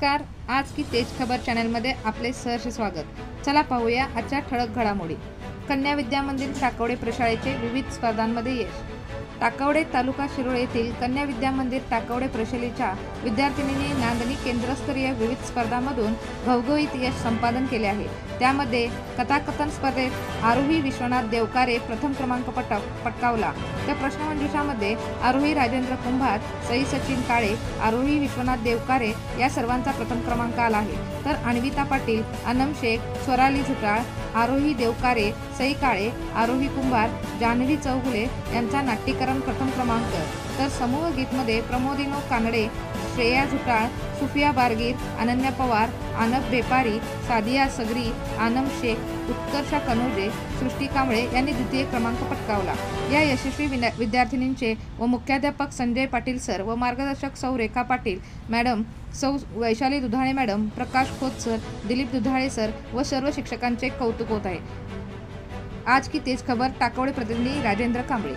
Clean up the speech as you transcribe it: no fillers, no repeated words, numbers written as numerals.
नमस्कार. आज की तेज खबर चॅनलमध्ये आपले सहर्ष स्वागत. चला पाहूया आजच्या ठळक घडामोडी. कन्या विद्या मंदिर टाकवडे प्रशालेचे विविध स्पर्धांमध्ये यश. टाकवडे तालुका शिरोळ येथील कन्या विद्या मंदिर टाकवडे प्रशालेच्या विद्यार्थिनींनी नांदणी केंद्रस्तरीय विविध स्पर्धांमधून घवघवीत यश संपादन केले आहे. त्यामध्ये कथाकथन स्पर्धेत आरोही विश्वनाथ देवकारे प्रथम क्रमांक पटकावला. तर प्रश्नमंजुषामध्ये आरोही राजेंद्र कुंभार, सई सचिन काळे, आरोही विश्वनाथ देवकारे या सर्वांचा प्रथम क्रमांक आला आहे. तर अन्विता पाटील, अनम शेख, स्वराली झुटाळ, आरोही देवकारे, सई काळे, आरोही कुंभार, जान्हवी चौगुले यांचा नाट्यकरण प्रथम क्रमांक. तर समूह गीतमध्ये प्रमोदिनो कानडे, श्रेया झुटाळ, सुफिया बारगीर, अनन्या पवार, आनब बेपारी, सादिया सगरी, आनम शेख, उत्कर्षा कनोजे, सृष्टी कांबळे यांनी द्वितीय क्रमांक पटकावला. या यशस्वी विद्यार्थिनींचे व मुख्याध्यापक संजय पाटील सर व मार्गदर्शक सौ रेखा पाटील मॅडम, सौ वैशाली दुधाळे मॅडम, प्रकाश खोत सर, दिलीप दुधाळे सर व सर्व शिक्षकांचे कौतुक होत आहे. आज की तेज खबर टाकवडे प्रतिनिधी राजेंद्र कांबळे.